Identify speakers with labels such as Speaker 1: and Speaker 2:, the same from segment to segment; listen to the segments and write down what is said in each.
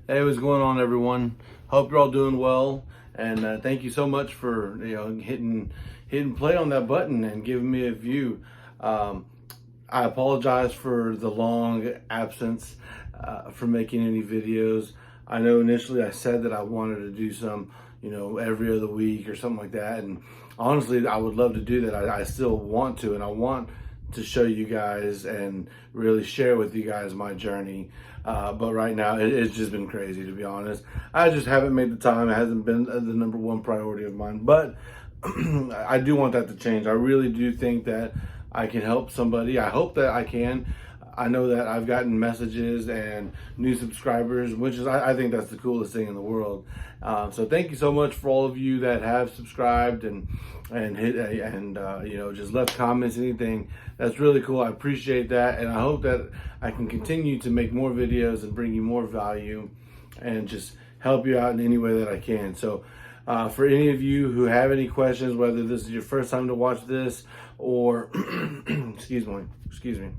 Speaker 1: Hey, what's going on, everyone? Hope you're all doing well, and thank you so much for hitting play on that button and giving me a view. Um, I apologize for the long absence for making any videos. I know initially I said that I wanted to do some, every other week or something like that, and honestly, I would love to do that. I still want to, and I want to show you guys and really share with you guys my journey. But right now, it's just been crazy, to be honest. I just haven't made the time. It hasn't been the number one priority of mine. But I do want that to change. I really do think that I can help somebody. I hope that I can. I know that I've gotten messages and new subscribers, which is, I think that's the coolest thing in the world. So thank you so much for all of you that have subscribed and hit and just left comments, anything. That's really cool. I appreciate that, and I hope that I can continue to make more videos and bring you more value and just help you out in any way that I can. So for any of you who have any questions, whether this is your first time to watch this or excuse me,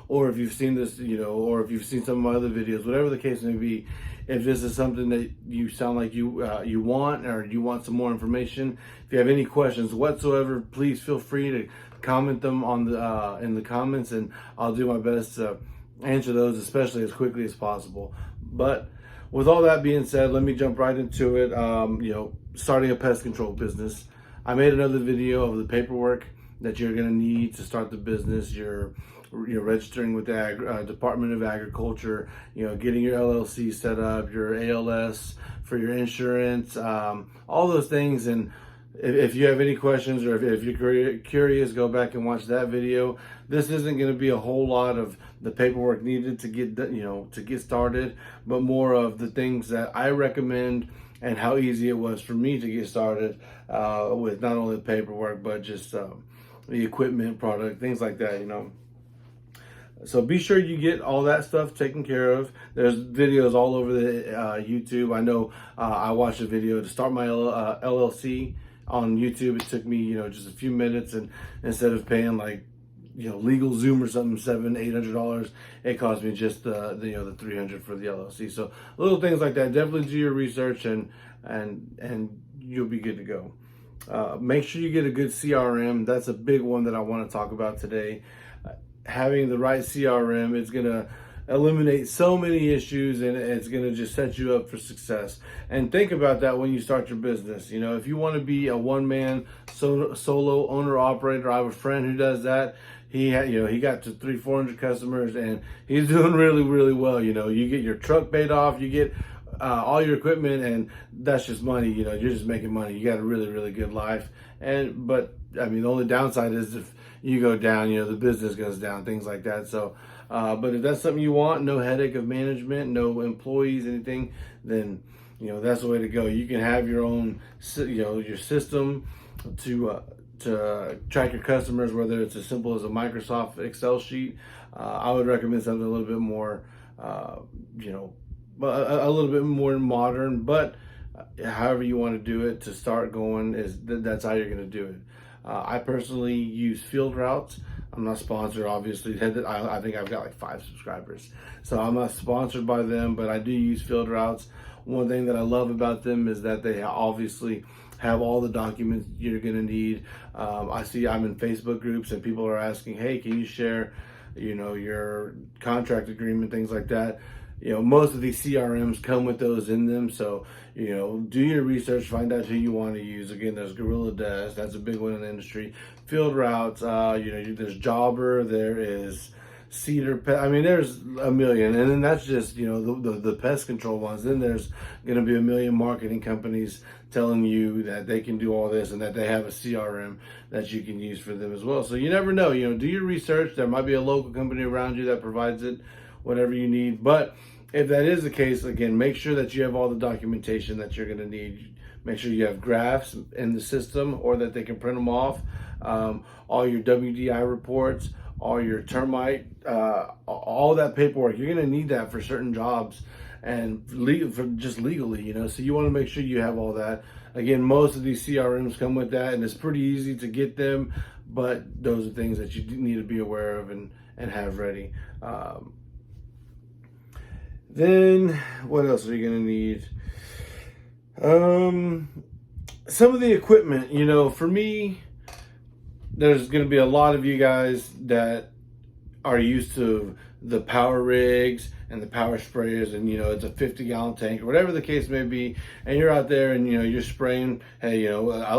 Speaker 1: or if you've seen this, or if you've seen some of my other videos, whatever the case may be, if this is something that you sound like you want, or you want some more information, if you have any questions whatsoever, please feel free to comment them on the in the comments, and I'll do my best to answer those, especially as quickly as possible. But with all that being said, let me jump right into it. Starting a pest control business. I made another video of the paperwork that you're going to need to start the business. You're registering with the Department of Agriculture, getting your LLC set up, your ALS for your insurance, all those things. And if you have any questions, or if you're curious, go back and watch that video. This isn't going to be a whole lot of the paperwork needed to get started, but more of the things that I recommend and how easy it was for me to get started with not only the paperwork, but just the equipment, product, things like that, So be sure you get all that stuff taken care of. There's videos all over the YouTube. I know I watched a video to start my LLC on YouTube. It took me, just a few minutes, and instead of paying like, legal Zoom or something, $700-800, it cost me just the $300 for the LLC. So little things like that. Definitely do your research, and you'll be good to go. Make sure you get a good CRM. That's a big one that I want to talk about today. Having the right CRM is going to eliminate so many issues, and it's going to just set you up for success. And think about that when you start your business. If you want to be a one-man solo owner operator, I have a friend who does that. He got to 300-400 customers, and he's doing really, really well. You get your truck paid off, you get all your equipment, and that's just money. You're just making money. You got a really, really good life. But the only downside is if you go down, the business goes down, things like that. So, but if that's something you want, no headache of management, no employees, anything, then, that's the way to go. You can have your own, your system to track your customers, whether it's as simple as a Microsoft Excel sheet. I would recommend something a little bit more, a little bit more modern, but however you want to do it to start going, that's how you're going to do it. I personally use Field Routes. I'm not sponsored, obviously. I think I've got like 5 subscribers, so I'm not sponsored by them, but I do use Field Routes. One thing that I love about them is that they obviously have all the documents you're going to need. I see I'm in Facebook groups, and people are asking, hey, can you share, your contract agreement, things like that. Most of these CRMs come with those in them. So, do your research, find out who you want to use. Again, there's Gorilla Dash. That's a big one in the industry. Field Routes, there's Jobber, there is Cedar Pest. There's a million. And then that's just, the pest control ones. Then there's going to be a million marketing companies telling you that they can do all this and that they have a CRM that you can use for them as well. So you never know, do your research. There might be a local company around you that provides it, whatever you need. But if that is the case, again, make sure that you have all the documentation that you're going to need. Make sure you have graphs in the system, or that they can print them off. All your WDI reports, all your termite, all that paperwork. You're going to need that for certain jobs and just legally, So you want to make sure you have all that. Again, most of these CRMs come with that, and it's pretty easy to get them. But those are things that you need to be aware of and have ready. Then what else are you gonna need? Some of the equipment, for me, there's gonna be a lot of you guys that are used to the power rigs and the power sprayers, and it's a 50-gallon tank or whatever the case may be, and you're out there and you're spraying. Hey,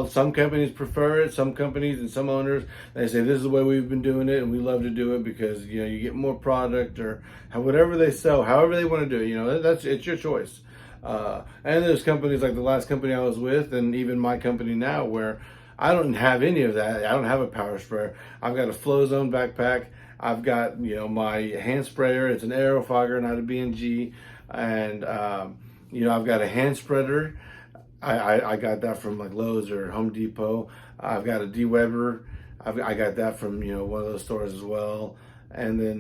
Speaker 1: some companies prefer it, some companies and some owners, they say this is the way we've been doing it and we love to do it because you get more product, or whatever they sell, however they want to do it. It's your choice. And there's companies like the last company I was with, and even my company now, where I don't have any of that. I don't have a power sprayer. I've got a Flow Zone backpack. I've got, my hand sprayer. It's an Aerofogger, not a B&G. And, I've got a hand spreader. I got that from like Lowe's or Home Depot. I've got a de-webber. I got that from, one of those stores as well. And then,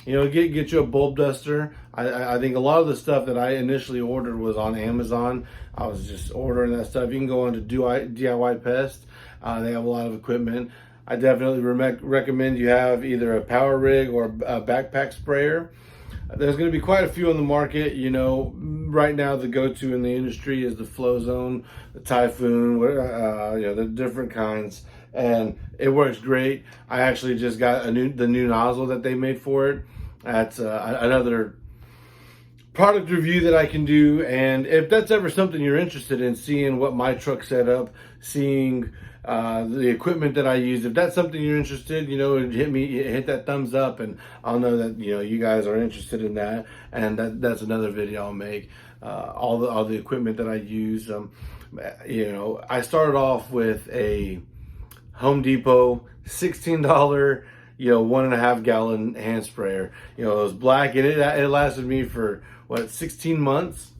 Speaker 1: get you a bulb duster. I think a lot of the stuff that I initially ordered was on Amazon. I was just ordering that stuff. You can go into DIY Pest. They have a lot of equipment. I definitely recommend you have either a power rig or a backpack sprayer. There's going to be quite a few on the market. Right now the go-to in the industry is the Flow Zone, the Typhoon, the different kinds, and it works great. I actually just got the new nozzle that they made for it. That's another product review that I can do, and if that's ever something you're interested in, seeing what my truck set up, seeing the equipment that I use, if that's something you're interested, hit that thumbs up, and I'll know that you guys are interested in that, and that's another video I'll make. All the equipment that I use. I started off with a Home Depot $16 1.5 gallon hand sprayer. It was black, and it lasted me for 16 months,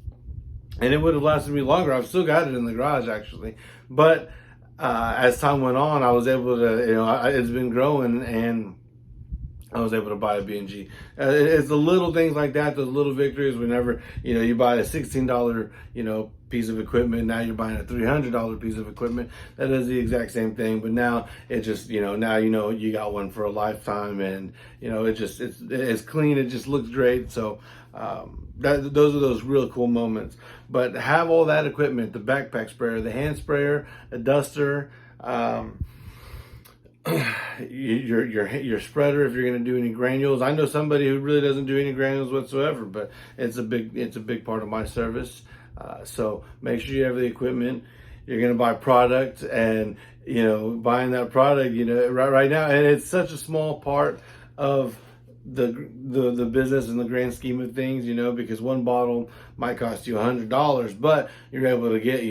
Speaker 1: and it would have lasted me longer. I've still got it in the garage actually, but as time went on, I was able to, it's been growing, and I was able to buy a B&G. It's the little things like that, those little victories. Whenever you buy a $16 piece of equipment, now you're buying a $300 piece of equipment that does the exact same thing, but now it just now you got one for a lifetime, and it's clean, it just looks great. So those are those real cool moments. But have all that equipment: the backpack sprayer, the hand sprayer, a duster, your spreader if you're going to do any granules. I know somebody who really doesn't do any granules whatsoever, but it's a big part of my service. So make sure you have the equipment. You're going to buy product, and buying that product right now, and it's such a small part of the business in the grand scheme of things, because one bottle might cost you $100, but you're able to get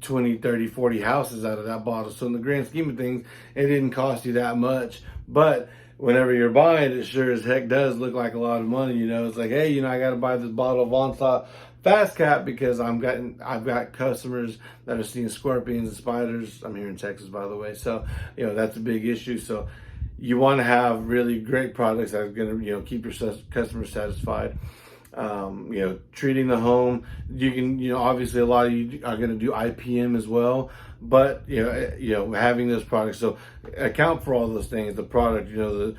Speaker 1: 20, 30, 40 houses out of that bottle. So in the grand scheme of things, it didn't cost you that much. But whenever you're buying it, sure as heck does look like a lot of money. It's like, hey, I got to buy this bottle of Onslaught Fast Cap because I've got customers that are seeing scorpions and spiders. I'm here in Texas, by the way. So, that's a big issue. So you want to have really great products that are going to, keep your customers satisfied. Treating the home, you can, obviously a lot of you are going to do IPM as well, but having those products, so account for all those things, the product, the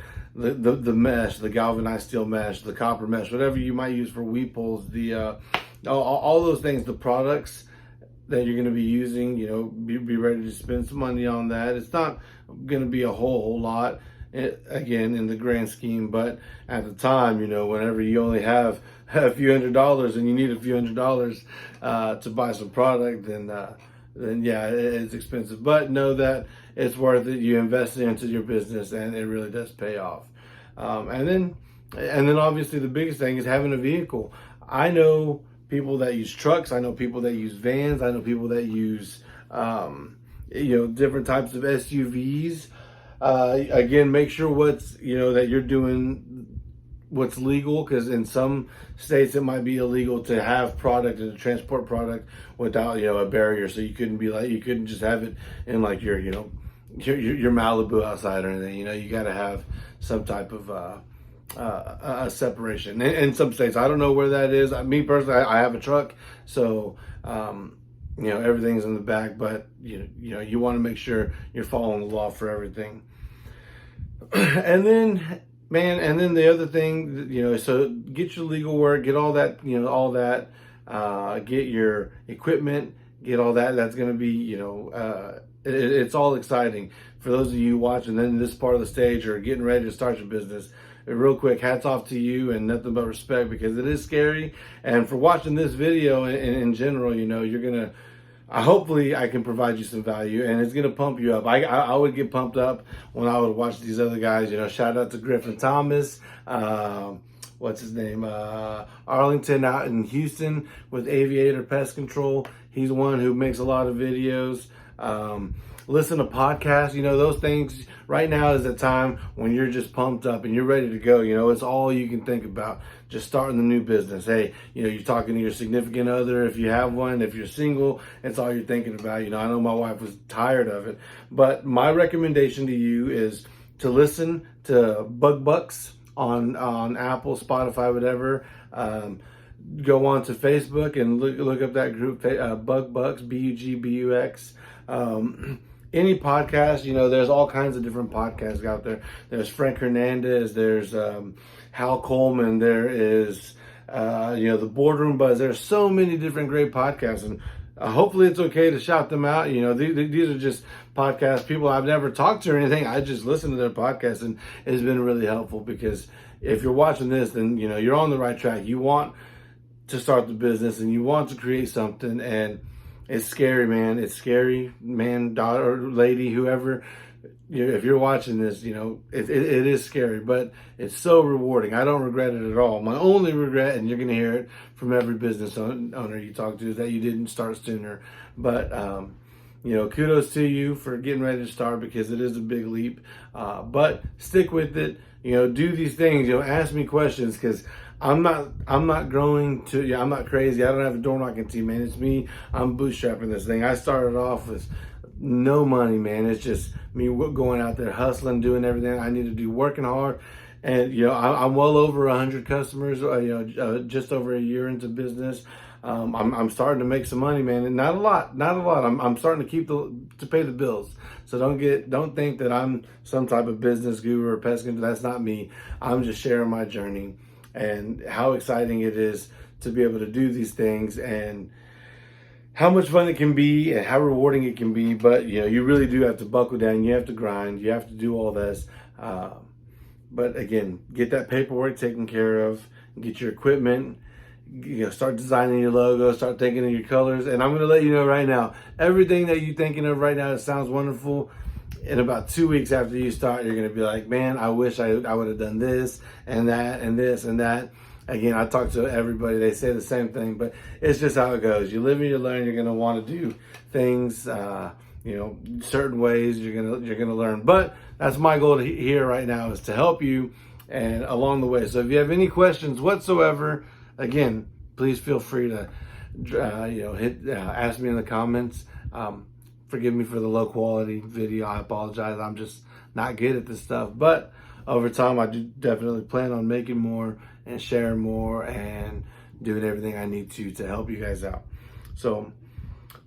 Speaker 1: mesh, the galvanized steel mesh, the copper mesh, whatever you might use for weep holes, all those things, the products that you're going to be using, be ready to spend some money on that. It's not going to be a whole lot, again, in the grand scheme, but at the time, whenever you only have a few $100s and you need a few $100s to buy some product, then yeah, it's expensive. But know that it's worth it. You invest into your business, and it really does pay off. And then obviously the biggest thing is having a vehicle. I know people that use trucks. I know people that use vans. I know people that use different types of SUVs. Again, make sure that you're doing what's legal, because in some states it might be illegal to have product and to transport product without a barrier. So you couldn't just have it in like your Malibu outside or anything. You got to have some type of a separation. In some states, I don't know where that is. Me personally, I have a truck, so everything's in the back. But you want to make sure you're following the law for everything. And then man, and then the other thing, so get your legal work, get all that, get your equipment, get all that. That's going to be, it's all exciting for those of you watching then this part of the stage or getting ready to start your business. Real quick, hats off to you and nothing but respect, because it is scary. And for watching this video in general, you're going to, hopefully I can provide you some value, and it's going to pump you up. I would get pumped up when I would watch these other guys. Shout out to Griffin Thomas, what's his name, Arlington out in Houston with Aviator Pest Control. He's one who makes a lot of videos. Listen to podcasts, those things. Right now is the time when you're just pumped up and you're ready to go. It's all you can think about, just starting the new business. Hey, you're talking to your significant other, if you have one. If you're single, it's all you're thinking about. I know my wife was tired of it, but my recommendation to you is to listen to Bug Bucks on Apple, Spotify, whatever. Go on to Facebook and look up that group, Bug Bucks, Bugbux. Any podcast, there's all kinds of different podcasts out there. There's Frank Hernandez, there's Hal Coleman, there is the Boardroom Buzz. There's so many different great podcasts, and hopefully it's okay to shout them out. These are just podcasts, people I've never talked to or anything. I just listen to their podcasts, and it's been really helpful, because if you're watching this, then you're on the right track. You want to start the business and you want to create something, and it's scary, man. It's scary, man, daughter, lady, whoever. If you're watching this, it is scary, but it's so rewarding. I don't regret it at all. My only regret, and you're going to hear it from every business owner you talk to, is that you didn't start sooner. But, kudos to you for getting ready to start, because it is a big leap. But stick with it. Do these things. Ask me questions, because I'm not growing to, I'm not crazy. I don't have a door knocking team, man. It's me. I'm bootstrapping this thing. I started off with no money, man. It's just me going out there hustling, doing everything I need to do, working hard. And, I'm well over 100 customers, just over a year into business. I'm starting to make some money, man, and not a lot. I'm starting to pay the bills. So don't think that I'm some type of business guru or pest control. That's not me. I'm just sharing my journey and how exciting it is to be able to do these things, and how much fun it can be and how rewarding it can be. But you really do have to buckle down. You have to grind. You have to do all this. But again, get that paperwork taken care of. Get your equipment. Start designing your logo. Start thinking of your colors. And I'm going to let you know right now, everything that you're thinking of right now, it sounds wonderful. In about 2 weeks after you start, you're going to be like, man, I wish I would have done this and that and this and that. Again, I talk to everybody. They say the same thing, but it's just how it goes. You live and you learn. You're going to want to do things, certain ways. You're going to learn. But that's my goal here right now, is to help you and along the way. So if you have any questions whatsoever, again, please feel free to ask me in the comments. Forgive me for the low quality video. I apologize. I'm just not good at this stuff. But over time, I do definitely plan on making more and sharing more and doing everything I need to help you guys out. So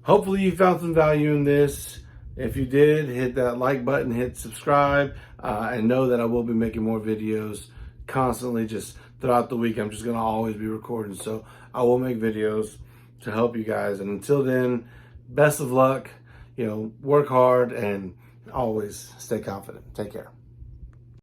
Speaker 1: hopefully you found some value in this. If you did, hit that like button, hit subscribe, and know that I will be making more videos constantly just throughout the week. I'm just going to always be recording. So I will make videos to help you guys. And until then, best of luck. Work hard and always stay confident. Take care.